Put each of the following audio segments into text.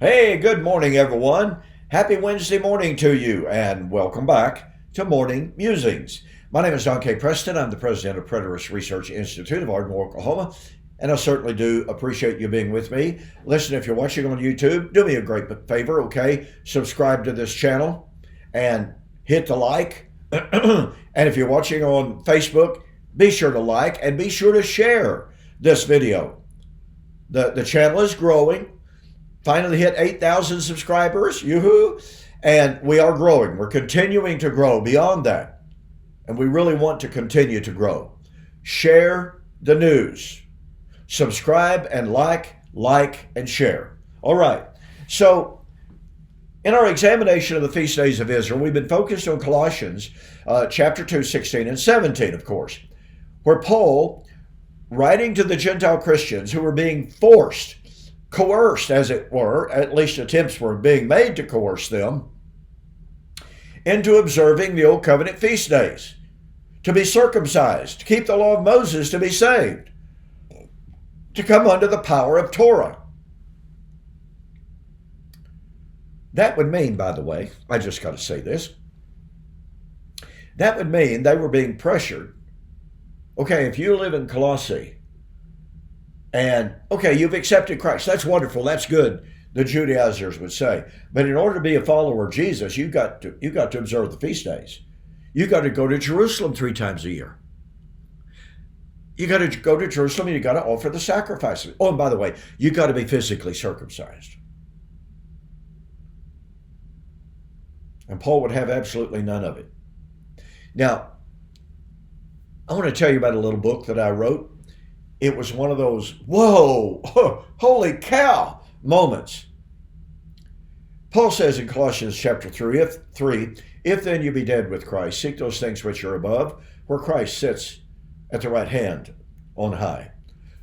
Hey, good morning, everyone. Happy Wednesday morning to you, and welcome back to Morning Musings. My name is Don K. Preston. I'm the president of Preterist Research Institute of Ardmore, Oklahoma, and I certainly do appreciate you being with me. Listen, if you're watching on YouTube, do me a great favor, okay? Subscribe to this channel and hit the like. And if you're watching on Facebook, be sure to like and be sure to share this video. The channel is growing. Finally hit 8,000 subscribers, yoo-hoo, and we are growing. We're continuing to grow beyond that, and we really want to continue to grow. Share the news. Subscribe and like and share. All right, so in our examination of the feast days of Israel, we've been focused on Colossians chapter 2, 16 and 17, of course, where Paul, writing to the Gentile Christians who were being coerced, as it were, at least attempts were being made to coerce them, into observing the Old Covenant feast days, to be circumcised, to keep the law of Moses, to be saved, to come under the power of Torah. That would mean, by the way, I just got to say this, that would mean they were being pressured. Okay, if you live in Colossae, and, okay, you've accepted Christ. That's wonderful. That's good, the Judaizers would say. But in order to be a follower of Jesus, you've got to observe the feast days. You've got to go to Jerusalem 3 times a year. You got to go to Jerusalem and you got to offer the sacrifices. Oh, and by the way, you got to be physically circumcised. And Paul would have absolutely none of it. Now, I want to tell you about a little book that I wrote. It was one of those, whoa, holy cow moments. Paul says in Colossians chapter 3, if then you be dead with Christ, seek those things which are above, where Christ sits at the right hand on high.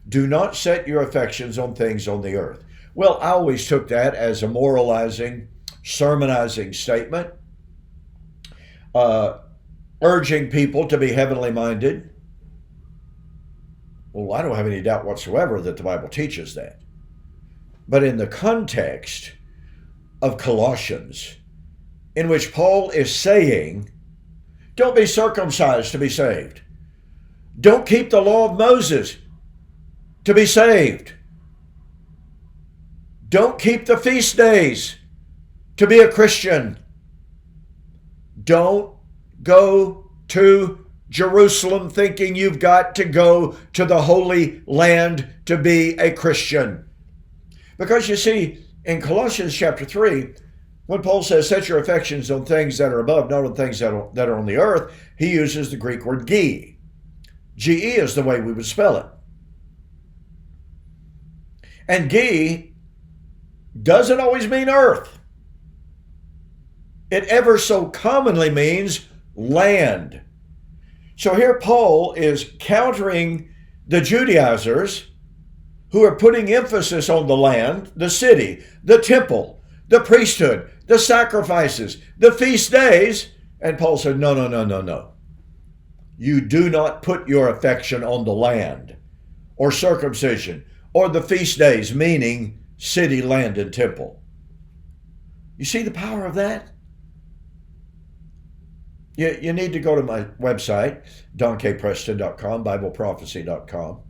Do not set your affections on things on the earth. Well, I always took that as a moralizing, sermonizing statement, urging people to be heavenly minded. Well, I don't have any doubt whatsoever that the Bible teaches that. But in the context of Colossians, in which Paul is saying, don't be circumcised to be saved. Don't keep the law of Moses to be saved. Don't keep the feast days to be a Christian. Don't go to Jerusalem thinking you've got to go to the Holy Land to be a Christian. Because you see, in Colossians chapter 3, when Paul says, set your affections on things that are above, not on things that are on the earth, he uses the Greek word ge. Ge is the way we would spell it. And ge doesn't always mean earth. It ever so commonly means land. So here Paul is countering the Judaizers who are putting emphasis on the land, the city, the temple, the priesthood, the sacrifices, the feast days. And Paul said, no. You do not put your affection on the land or circumcision or the feast days, meaning city, land, and temple. You see the power of that? You need to go to my website, donkpreston.com, bibleprophecy.com,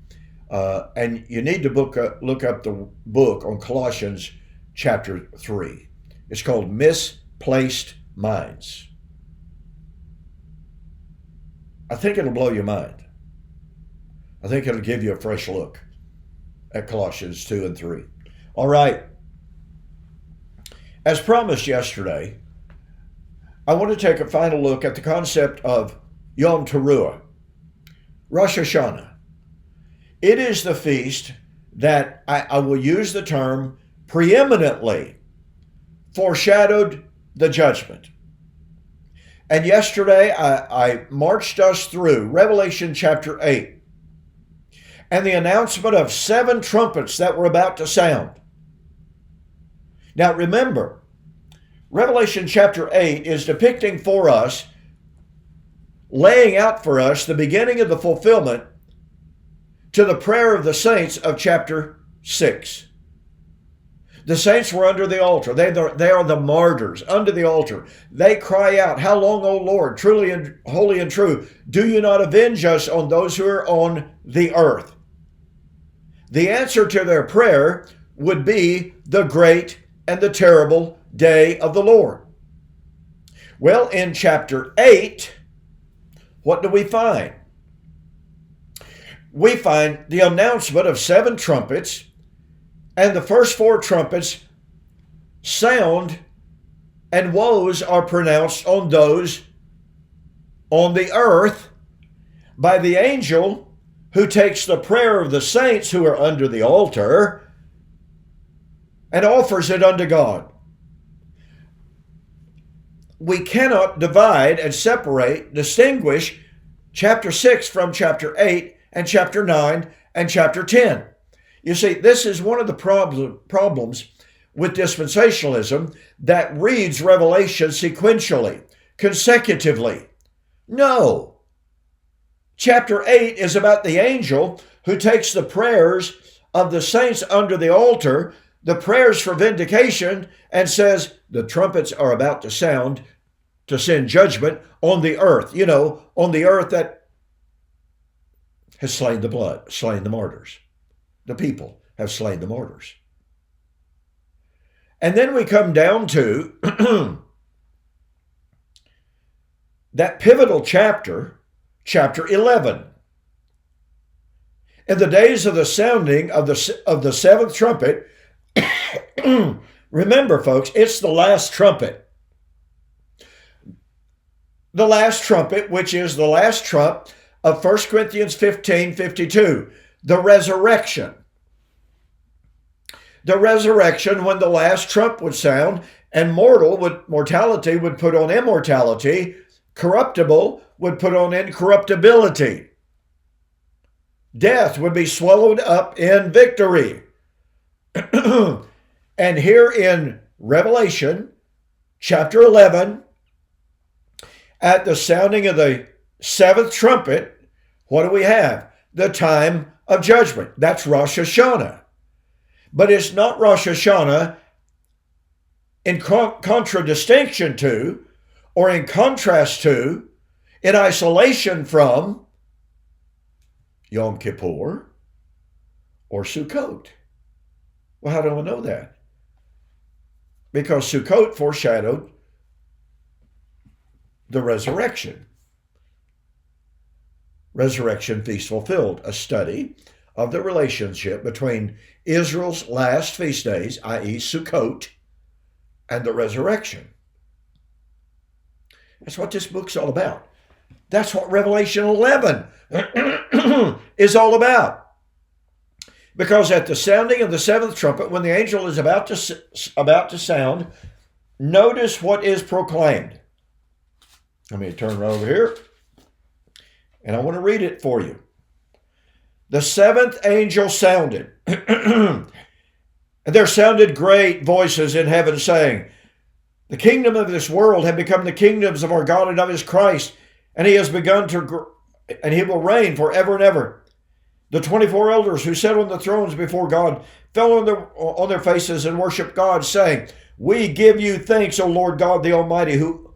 and you need to look up the book on Colossians chapter 3. It's called Misplaced Minds. I think it'll blow your mind. I think it'll give you a fresh look at Colossians 2 and 3. All right. As promised yesterday, I want to take a final look at the concept of Yom Teruah, Rosh Hashanah. It is the feast that I will use the term preeminently foreshadowed the judgment. And yesterday I marched us through Revelation chapter 8 and the announcement of 7 trumpets that were about to sound. Now remember, Revelation chapter 8 is depicting for us, laying out for us the beginning of the fulfillment to the prayer of the saints of chapter 6. The saints were under the altar. They are the martyrs under the altar. They cry out, "How long, O Lord, truly and holy and true, do you not avenge us on those who are on the earth?" The answer to their prayer would be the great and the terrible day of the Lord. Well, in chapter 8, what do we find? We find the announcement of 7 trumpets, and the first 4 trumpets sound, and woes are pronounced on those on the earth by the angel who takes the prayer of the saints who are under the altar and offers it unto God. We cannot divide and separate, distinguish chapter 6 from chapter 8 and chapter 9 and chapter 10. You see, this is one of the problems with dispensationalism that reads Revelation sequentially, consecutively. No. Chapter 8 is about the angel who takes the prayers of the saints under the altar, the prayers for vindication, and says the trumpets are about to sound to send judgment on the earth. You know, on the earth that has slain the blood, slain the martyrs. The people have slain the martyrs. And then we come down to that pivotal chapter, chapter 11. In the days of the sounding of the 7th trumpet, remember, folks, it's the last trumpet. The last trumpet, which is the last trump of 1 Corinthians 15:52, the resurrection. The resurrection, when the last trump would sound, and mortality would put on immortality, corruptible would put on incorruptibility. Death would be swallowed up in victory. And here in Revelation chapter 11, at the sounding of the 7th trumpet, what do we have? The time of judgment. That's Rosh Hashanah. But it's not Rosh Hashanah in contradistinction to, or in contrast to, in isolation from Yom Kippur or Sukkot. Well, how do I know that? Because Sukkot foreshadowed the resurrection. Resurrection Feast Fulfilled, a study of the relationship between Israel's last feast days, i.e. Sukkot, and the resurrection. That's what this book's all about. That's what Revelation 11 is all about. Because at the sounding of the 7th trumpet, when the angel is about to sound, notice what is proclaimed. Let me turn right over here, and I want to read it for you. The 7th angel sounded, and there sounded great voices in heaven saying, "The kingdom of this world have become the kingdoms of our God and of his Christ, and he has begun and he will reign forever and ever." The 24 elders who sat on the thrones before God fell on their faces and worshiped God, saying, "We give you thanks, O Lord God the Almighty, who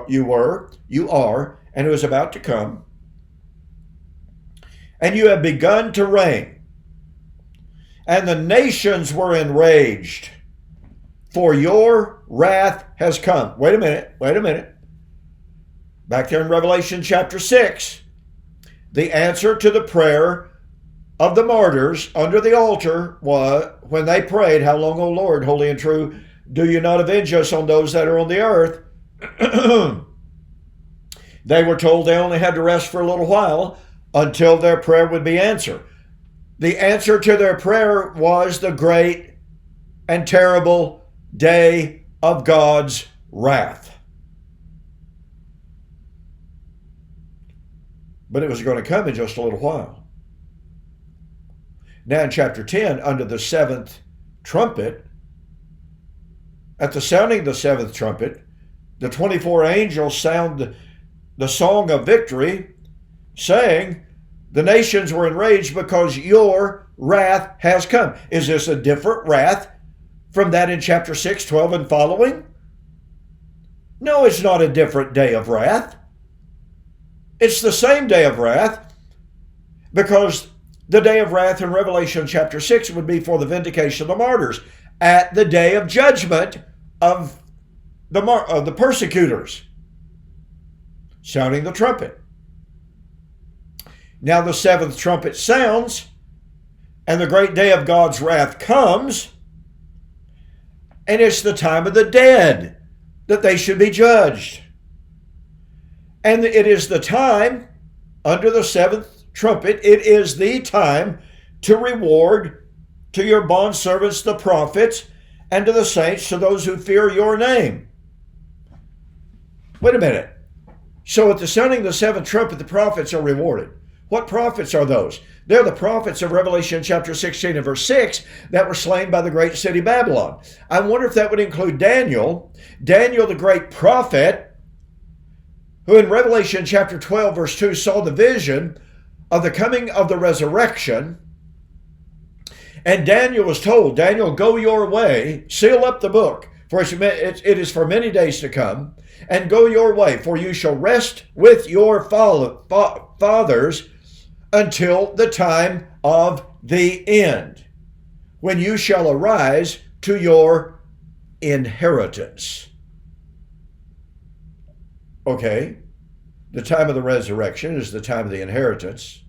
you are, and who is about to come. And you have begun to reign. And the nations were enraged, for your wrath has come." Wait a minute. Back there in Revelation chapter 6, the answer to the prayer of the martyrs under the altar was, when they prayed, "How long, O Lord, holy and true, do you not avenge us on those that are on the earth?" They were told they only had to rest for a little while until their prayer would be answered. The answer to their prayer was the great and terrible day of God's wrath. But it was going to come in just a little while. Now in chapter 10, under the 7th trumpet, at the sounding of the 7th trumpet, the 24 angels sound the song of victory, saying, "The nations were enraged because your wrath has come." Is this a different wrath from that in chapter 6, 12 and following? No, it's not a different day of wrath. It's the same day of wrath, because the day of wrath in Revelation chapter 6 would be for the vindication of the martyrs at the day of judgment of the persecutors, sounding the trumpet. Now the seventh trumpet sounds, and the great day of God's wrath comes, and it's the time of the dead that they should be judged. And it is the time, under the seventh trumpet, it is the time to reward to your bondservants, the prophets, and to the saints, to those who fear your name. Wait a minute. So at the sounding of the seventh trumpet, the prophets are rewarded. What prophets are those? They're the prophets of Revelation chapter 16 and verse 6 that were slain by the great city Babylon. I wonder if that would include Daniel, the great prophet, who in Revelation chapter 12 verse 2 saw the vision of the coming of the resurrection. And Daniel was told, Daniel, go your way, seal up the book, for it is for many days to come, and go your way, for you shall rest with your fathers until the time of the end, when you shall arise to your inheritance. Okay, the time of the resurrection is the time of the inheritance.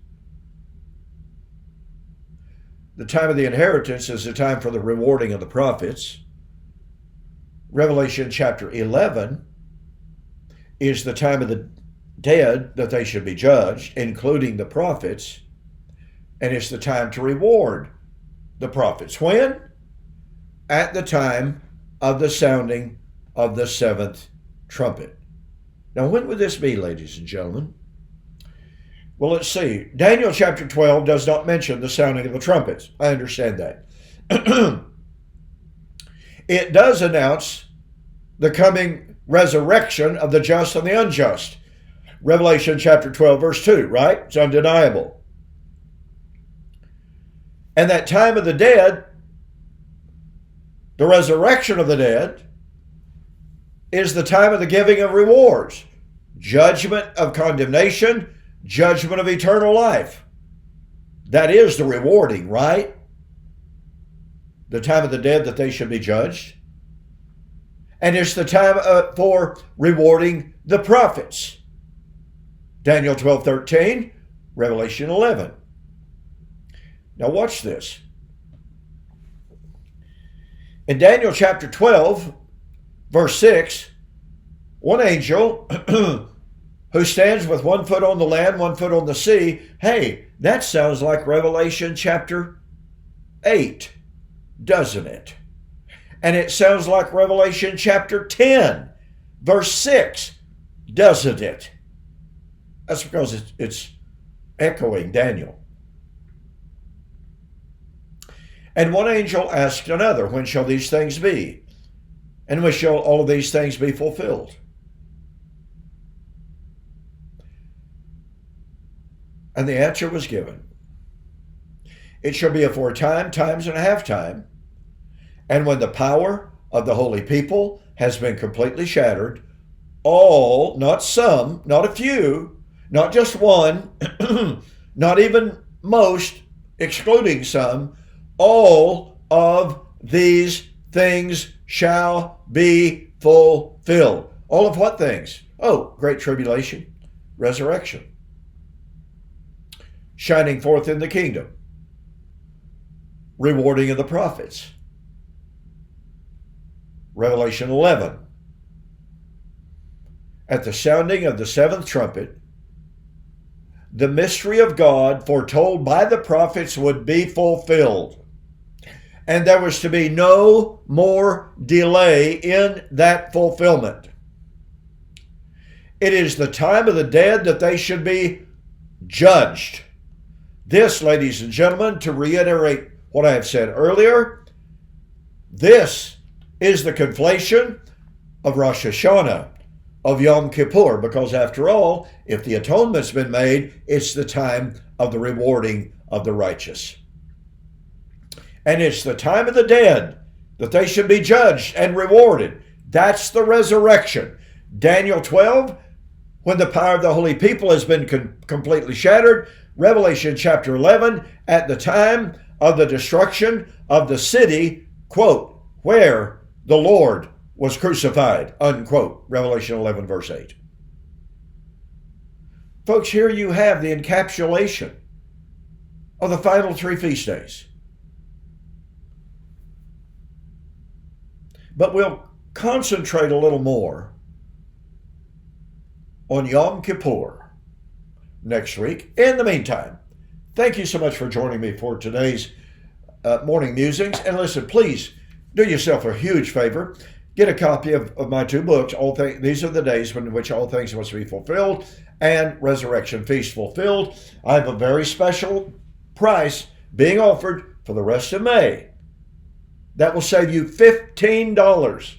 The time of the inheritance is the time for the rewarding of the prophets. Revelation chapter 11 is the time of the dead that they should be judged, including the prophets, and it's the time to reward the prophets. When? At the time of the sounding of the seventh trumpet. Now, when would this be, ladies and gentlemen? Well, let's see. Daniel chapter 12 does not mention the sounding of the trumpets. I understand that. It does announce the coming resurrection of the just and the unjust. Revelation chapter 12, verse 2, right? It's undeniable. And that time of the dead, the resurrection of the dead, is the time of the giving of rewards, judgment of condemnation, judgment of eternal life. That is the rewarding, right? The time of the dead that they should be judged. And it's the time for rewarding the prophets. Daniel 12:13, Revelation 11. Now watch this. In Daniel chapter 12, verse 6, one angel who stands with 1 foot on the land, 1 foot on the sea. Hey, that sounds like Revelation chapter 8, doesn't it? And it sounds like Revelation chapter 10, verse 6, doesn't it? That's because it's echoing Daniel. And one angel asked another, when shall these things be? And when shall all of these things be fulfilled? And the answer was given. It shall be afore time, times and a half time, and when the power of the holy people has been completely shattered, all, not some, not a few, not just one, not even most, excluding some, all of these things shall be fulfilled. All of what things? Oh, great tribulation, resurrection, shining forth in the kingdom, rewarding of the prophets. Revelation 11. At the sounding of the seventh trumpet, the mystery of God foretold by the prophets would be fulfilled. And there was to be no more delay in that fulfillment. It is the time of the dead that they should be judged. This, ladies and gentlemen, to reiterate what I have said earlier, this is the conflation of Rosh Hashanah, of Yom Kippur, because after all, if the atonement's been made, it's the time of the rewarding of the righteous. And it's the time of the dead that they should be judged and rewarded. That's the resurrection. Daniel 12, when the power of the holy people has been completely shattered. Revelation chapter 11, at the time of the destruction of the city, quote, where the Lord was crucified, unquote. Revelation 11, verse 8. Folks, here you have the encapsulation of the final three feast days. But we'll concentrate a little more on Yom Kippur next week. In the meantime, thank you so much for joining me for today's morning musings. And listen, please do yourself a huge favor. Get a copy of my two books. These are the days in which all things must be fulfilled, and Resurrection Feast Fulfilled. I have a very special price being offered for the rest of May. That will save you $15.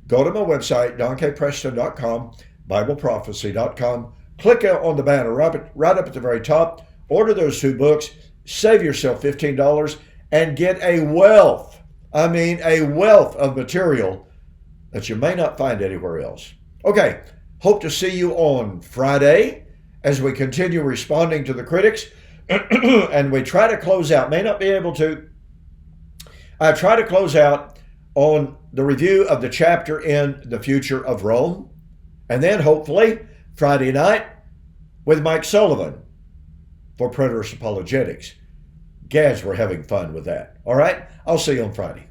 Go to my website, donkpreston.com, BibleProphecy.com. Click on the banner right up at the very top. Order those two books. Save yourself $15 and get a wealth of material that you may not find anywhere else. Okay, hope to see you on Friday as we continue responding to the critics. And we try to close out, may not be able to, I try to close out on the review of the chapter in The Future of Rome. And then hopefully Friday night with Mike Sullivan for Preterist Apologetics. Gads, we're having fun with that. All right, I'll see you on Friday.